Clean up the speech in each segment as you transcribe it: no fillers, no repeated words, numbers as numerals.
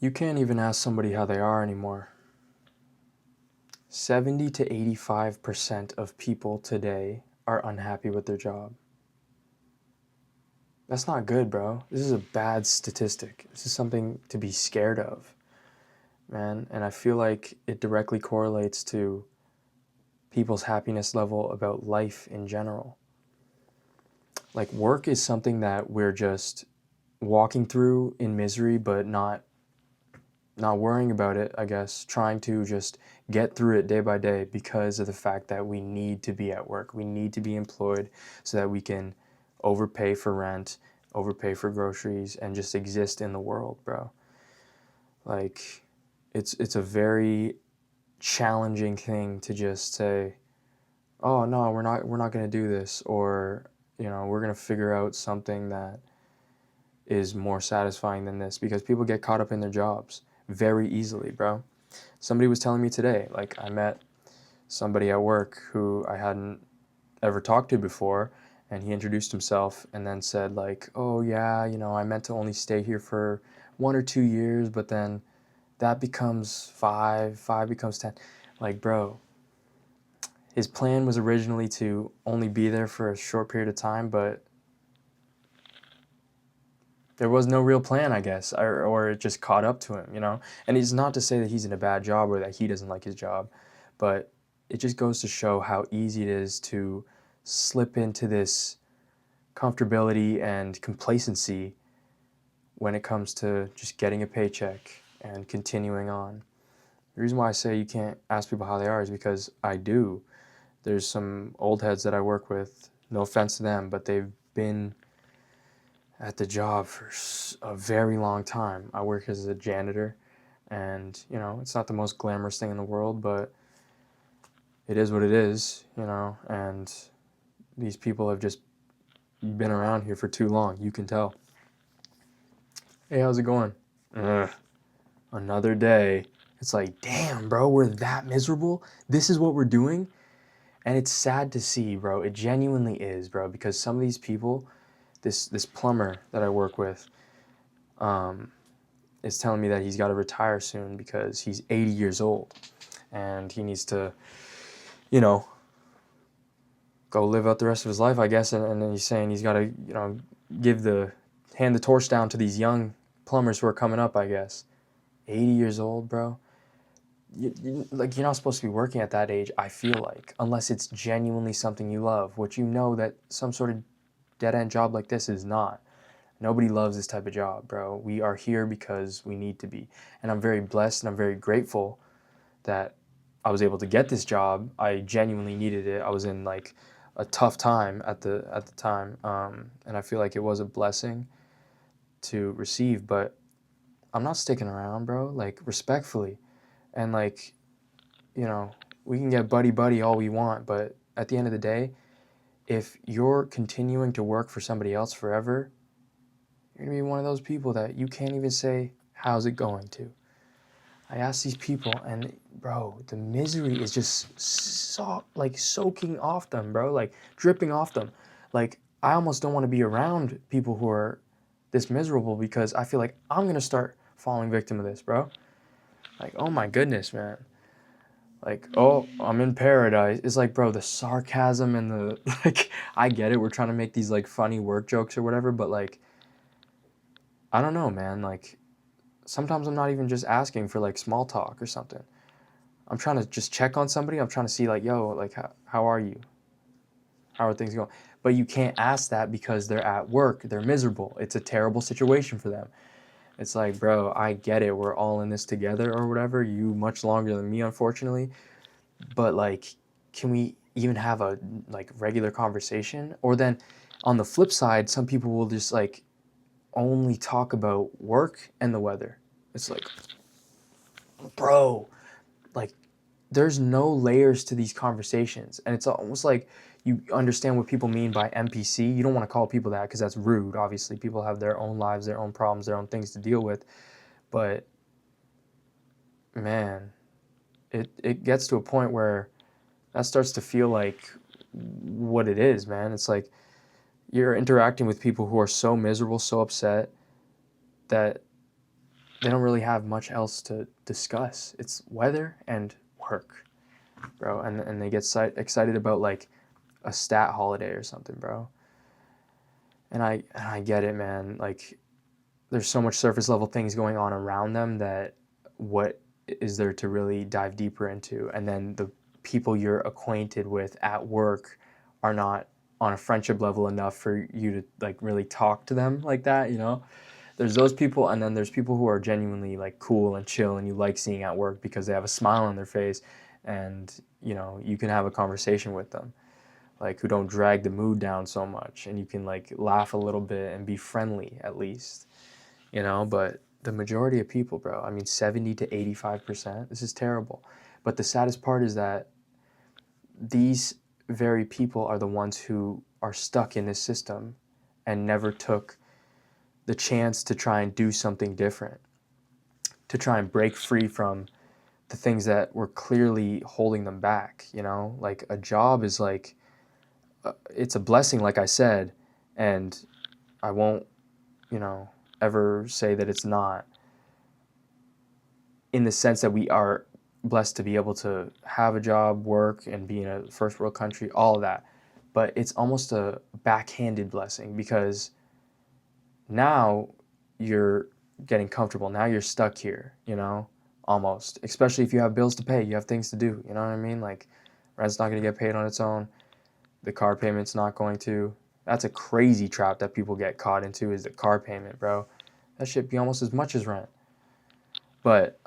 You can't even ask somebody how they are anymore. 70 to 85% of people today are unhappy with their job. That's not good, bro. This is a bad statistic. This is something to be scared of, man. And I feel like it directly correlates to people's happiness level about life in general. Like, work is something that we're just walking through in misery, but not worrying about it, I guess, trying to just get through it day by day because of the fact that we need to be at work. We need to be employed so that we can overpay for rent, overpay for groceries, and just exist in the world, bro. Like, it's a very challenging thing to just say, oh no, we're not going to do this, or we're going to figure out something that is more satisfying than this, because people get caught up in their jobs very easily, bro. Somebody was telling me today, like, I met somebody at work who I hadn't ever talked to before, and he introduced himself and then said, like, oh yeah, I meant to only stay here for 1 or 2 years, but then that becomes five becomes 10. Like, bro, his plan was originally to only be there for a short period of time, but there was no real plan, I guess, or it just caught up to him. And it's not to say that he's in a bad job or that he doesn't like his job, but it just goes to show how easy it is to slip into this comfortability and complacency when it comes to just getting a paycheck and continuing on. The reason why I say you can't ask people how they are is because I do. There's some old heads that I work with, no offense to them, but they've been at the job for a very long time. I work as a janitor, and it's not the most glamorous thing in the world, but it is what it is, and these people have just been around here for too long. You can tell. Hey, how's it going? Ugh, another day. It's like, damn, bro, we're that miserable? This is what we're doing? And it's sad to see, bro. It genuinely is, bro, because some of these people, this plumber that I work with, is telling me that he's got to retire soon because he's 80 years old and he needs to, go live out the rest of his life, I guess. And then he's saying he's got to, hand the torch down to these young plumbers who are coming up, I guess. 80 years old, bro. You're not supposed to be working at that age, I feel like, unless it's genuinely something you love, which that some sort of dead-end job like this is not. Nobody loves this type of job, bro. We are here because we need to be. And I'm very blessed and I'm very grateful that I was able to get this job. I genuinely needed it. I was in like a tough time at the time, and I feel like it was a blessing to receive. But I'm not sticking around, bro. Like, respectfully, and like, we can get buddy all we want, but at the end of the day, if you're continuing to work for somebody else forever, you're gonna be one of those people that you can't even say, how's it going to? I ask these people, and bro, the misery is just soaking off them, bro, like dripping off them. Like, I almost don't want to be around people who are this miserable because I feel like I'm gonna start falling victim of this, bro. Like, oh my goodness, man. Like, oh, I'm in paradise. It's like, bro, the sarcasm and the, like, I get it. We're trying to make these, like, funny work jokes or whatever, but, like, I don't know, man. Like, sometimes I'm not even just asking for, like, small talk or something. I'm trying to just check on somebody. I'm trying to see, like, yo, like, how are you? How are things going? But you can't ask that because they're at work. They're miserable. It's a terrible situation for them. It's like, bro, I get it. We're all in this together or whatever. You much longer than me, unfortunately. But, like, can we even have a, like, regular conversation? Or then on the flip side, some people will just, like, only talk about work and the weather. It's like, bro, like, there's no layers to these conversations. And it's almost like you understand what people mean by NPC. You don't want to call people that because that's rude. Obviously, people have their own lives, their own problems, their own things to deal with. But, man, it gets to a point where that starts to feel like what it is, man. It's like you're interacting with people who are so miserable, so upset that they don't really have much else to discuss. It's weather and work, bro. And they get excited about like a stat holiday or something, bro. And I get it, man. Like, there's so much surface level things going on around them that what is there to really dive deeper into? And then the people you're acquainted with at work are not on a friendship level enough for you to like really talk to them like that, you know? There's those people, and then there's people who are genuinely like cool and chill and you like seeing at work because they have a smile on their face, and you know, you can have a conversation with them, like, who don't drag the mood down so much, and you can like laugh a little bit and be friendly at least, you know. But the majority of people, bro, I mean 70 to 85%, this is terrible. But the saddest part is that these very people are the ones who are stuck in this system and never took the chance to try and do something different, to try and break free from the things that were clearly holding them back, you know? Like, a job is like, it's a blessing, like I said, and I won't, you know, ever say that it's not, in the sense that we are blessed to be able to have a job, work, and be in a first world country, all of that. But it's almost a backhanded blessing, because now you're getting comfortable. Now you're stuck here, you know, almost. Especially if you have bills to pay, you have things to do, you know what I mean? Like, rent's not going to get paid on its own. The car payment's not going to. That's a crazy trap that people get caught into, is the car payment, bro. That should be almost as much as rent. But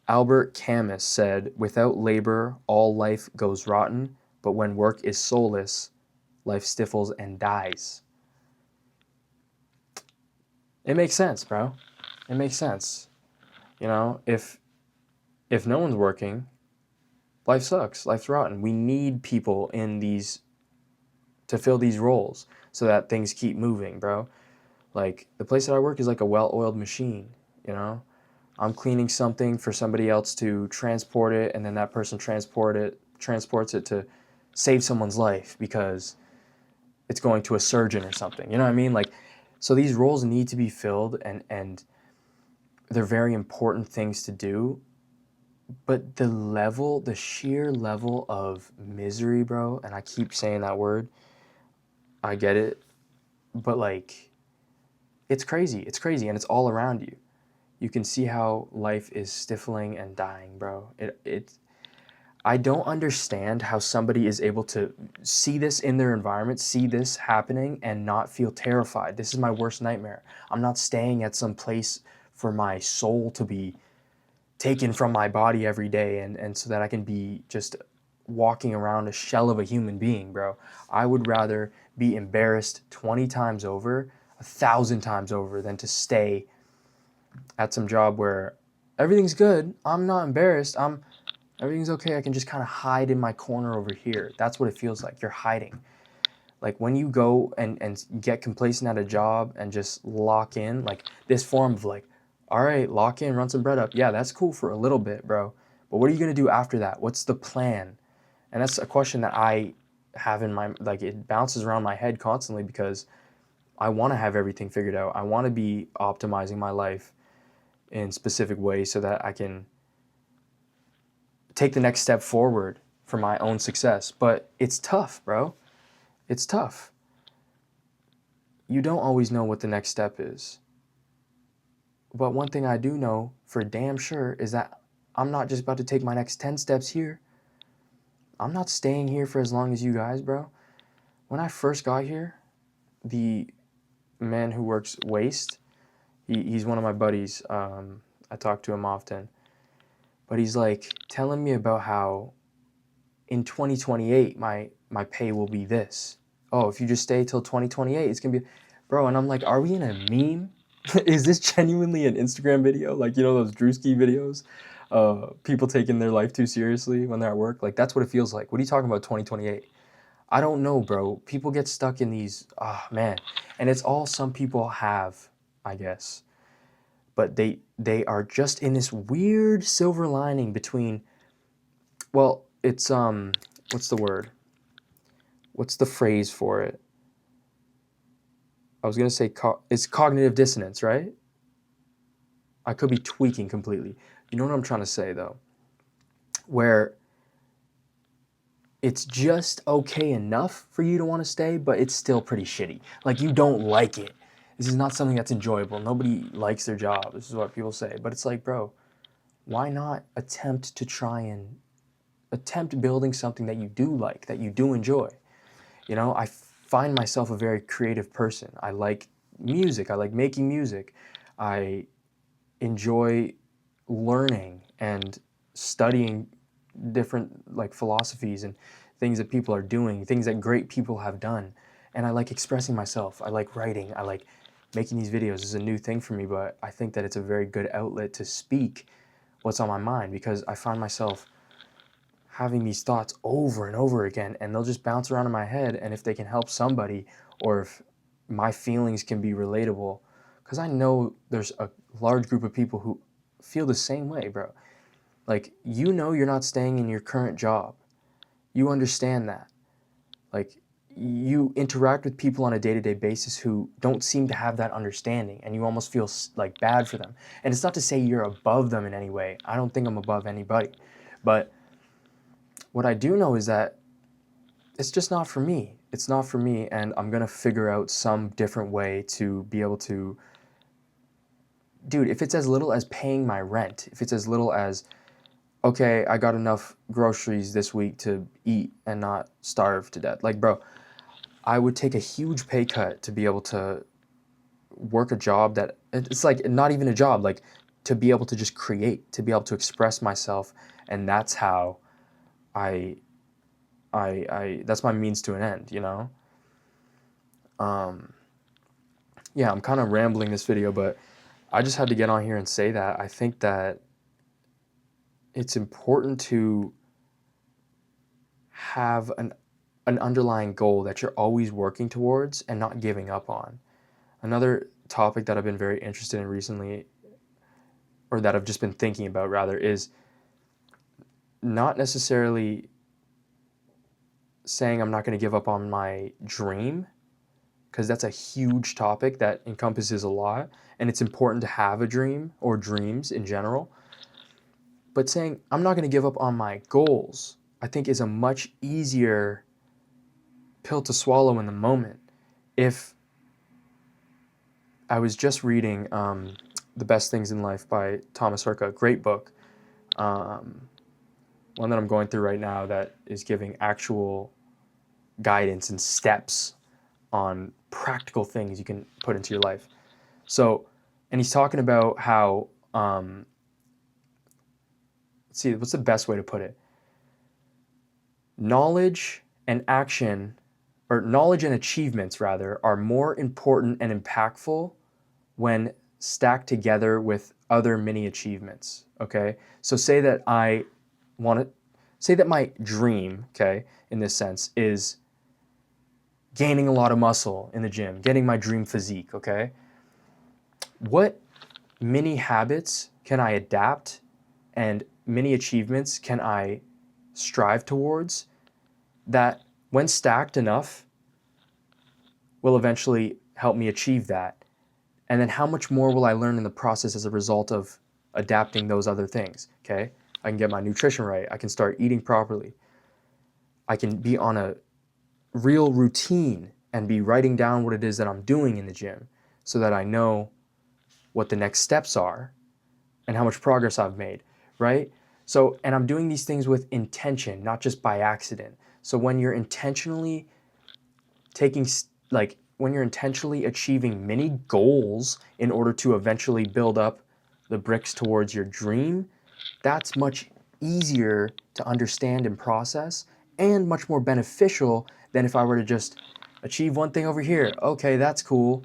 Albert Camus said, "Without labor, all life goes rotten, but when work is soulless, life stifles and dies." It makes sense, bro. It makes sense. You know, if no one's working, life sucks. Life's rotten. We need people in these to fill these roles so that things keep moving, bro. Like, the place that I work is like a well-oiled machine, you know? I'm cleaning something for somebody else to transport it, and then that person transports it to save someone's life because it's going to a surgeon or something. You know what I mean? Like, so these roles need to be filled, and they're very important things to do. But the sheer level of misery, bro, and I keep saying that word, I get it, but like, it's crazy. It's crazy, and it's all around you. You can see how life is stifling and dying, bro. I don't understand how somebody is able to see this in their environment, see this happening, and not feel terrified. This is my worst nightmare. I'm not staying at some place for my soul to be taken from my body every day, and so that I can be just walking around a shell of a human being, bro. I would rather be embarrassed 20 times over, 1,000 times over, than to stay at some job where everything's good. I'm not embarrassed. Everything's okay. I can just kind of hide in my corner over here. That's what it feels like. You're hiding. Like, when you go and get complacent at a job and just lock in, like this form of like, all right, lock in, run some bread up. Yeah, that's cool for a little bit, bro. But what are you going to do after that? What's the plan? And that's a question that I have in my, like, it bounces around my head constantly, because I want to have everything figured out. I want to be optimizing my life in specific ways so that I can take the next step forward for my own success. But it's tough, bro. It's tough. You don't always know what the next step is. But one thing I do know for damn sure is that I'm not just about to take my next 10 steps here. I'm not staying here for as long as you guys, bro. When I first got here, the man who works waste, he's one of my buddies. I talk to him often. But he's like telling me about how in 2028, my pay will be this. Oh, if you just stay till 2028, it's going to be, bro. And I'm like, are we in a meme? Is this genuinely an Instagram video? Like, you know, those Drewski videos? People taking their life too seriously when they're at work. Like, that's what it feels like. What are you talking about, 2028? I don't know, bro. People get stuck in these, man. And it's all some people have, I guess. But they are just in this weird silver lining between, well, it's, what's the word? What's the phrase for it? I was going to say it's cognitive dissonance, right? I could be tweaking completely. You know what I'm trying to say though? Where it's just okay enough for you to want to stay, but it's still pretty shitty. Like, you don't like it. This is not something that's enjoyable. Nobody likes their job. This is what people say. But it's like, bro, why not attempt building something that you do like, that you do enjoy? You know, I find myself a very creative person. I like music. I like making music. I enjoy learning and studying different like philosophies and things that people are doing, things that great people have done. And I like expressing myself. I like writing. I like making these videos. This is a new thing for me, but I think that it's a very good outlet to speak what's on my mind, because I find myself having these thoughts over and over again, and they'll just bounce around in my head. And if they can help somebody, or if my feelings can be relatable, because I know there's a large group of people who feel the same way, bro. Like, you know, you're not staying in your current job. You understand that. Like, you interact with people on a day-to-day basis who don't seem to have that understanding, and you almost feel like bad for them. And it's not to say you're above them in any way. I don't think I'm above anybody. But what I do know is that it's just not for me. It's not for me, and I'm going to figure out some different way to be able to... Dude, if it's as little as paying my rent, if it's as little as, okay, I got enough groceries this week to eat and not starve to death. Like, bro, I would take a huge pay cut to be able to work a job that, it's like not even a job, like to be able to just create, to be able to express myself. And that's how that's my means to an end, you know? Yeah, I'm kind of rambling this video, but I just had to get on here and say that I think that it's important to have an underlying goal that you're always working towards and not giving up on. Another topic that I've been very interested in recently, or that I've just been thinking about rather, is not necessarily saying I'm not going to give up on my dream, because that's a huge topic that encompasses a lot, and it's important to have a dream or dreams in general. But saying I'm not going to give up on my goals, I think, is a much easier pill to swallow in the moment. If I was just reading The Best Things in Life by Thomas Harka, great book, one that I'm going through right now that is giving actual guidance and steps on practical things you can put into your life. So, and he's talking about how, let's see, what's the best way to put it? Knowledge and achievements rather, are more important and impactful when stacked together with other mini achievements, okay? So say that my dream, okay, in this sense, is gaining a lot of muscle in the gym, getting my dream physique, okay? What mini habits can I adapt and mini achievements can I strive towards that, when stacked enough, will eventually help me achieve that? And then how much more will I learn in the process as a result of adapting those other things, okay? I can get my nutrition right. I can start eating properly. I can be on a real routine and be writing down what it is that I'm doing in the gym so that I know what the next steps are and how much progress I've made, right? So, and I'm doing these things with intention, not just by accident. So when you're intentionally when you're intentionally achieving many goals in order to eventually build up the bricks towards your dream, that's much easier to understand and process, and much more beneficial than if I were to just achieve one thing over here. Okay, that's cool.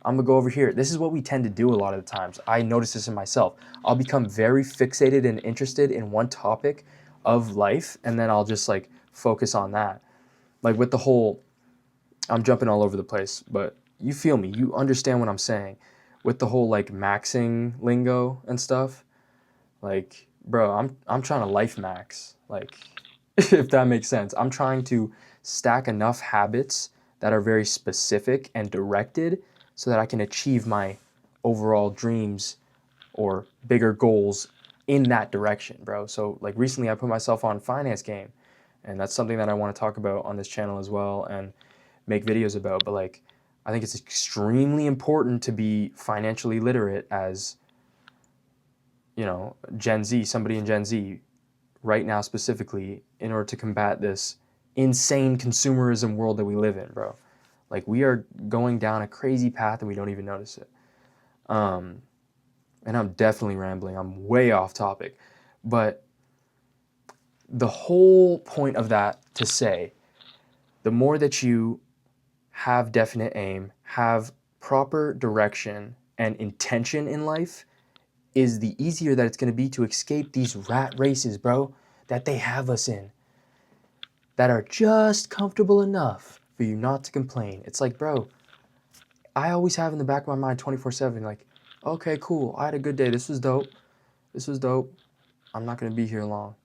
I'm gonna go over here. This is what we tend to do a lot of the times. I notice this in myself. I'll become very fixated and interested in one topic of life, and then I'll just like focus on that. Like with the whole, I'm jumping all over the place, but you feel me. You understand what I'm saying. With the whole like maxing lingo and stuff. Like, bro, I'm trying to life max. Like, if that makes sense. I'm trying to stack enough habits that are very specific and directed so that I can achieve my overall dreams or bigger goals in that direction, bro. So like recently I put myself on finance game, and that's something that I want to talk about on this channel as well and make videos about. But like, I think it's extremely important to be financially literate as, you know, Gen Z, somebody in Gen Z right now specifically, in order to combat this insane consumerism world that we live in, bro. Like, we are going down a crazy path and we don't even notice it. And I'm definitely rambling. I'm way off topic. But the whole point of that to say, the more that you have definite aim, have proper direction and intention in life, is the easier that it's going to be to escape these rat races, bro, that they have us in, that are just comfortable enough for you not to complain. It's like, bro, I always have in the back of my mind 24/7, like, okay, cool, I had a good day. This was dope. This was dope. I'm not going to be here long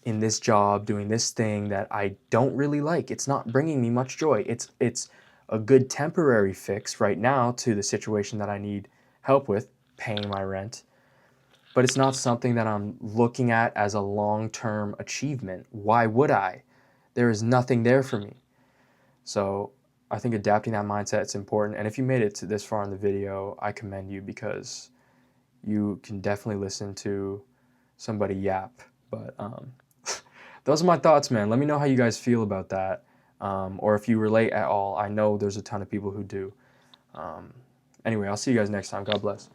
in this job, doing this thing that I don't really like. It's not bringing me much joy. It's a good temporary fix right now to the situation that I need help with, paying my rent. But it's not something that I'm looking at as a long-term achievement. Why would I? There is nothing there for me. So I think adapting that mindset is important. And if you made it to this far in the video, I commend you, because you can definitely listen to somebody yap. But those are my thoughts, man. Let me know how you guys feel about that, or if you relate at all. I know there's a ton of people who do. Anyway, I'll see you guys next time. God bless.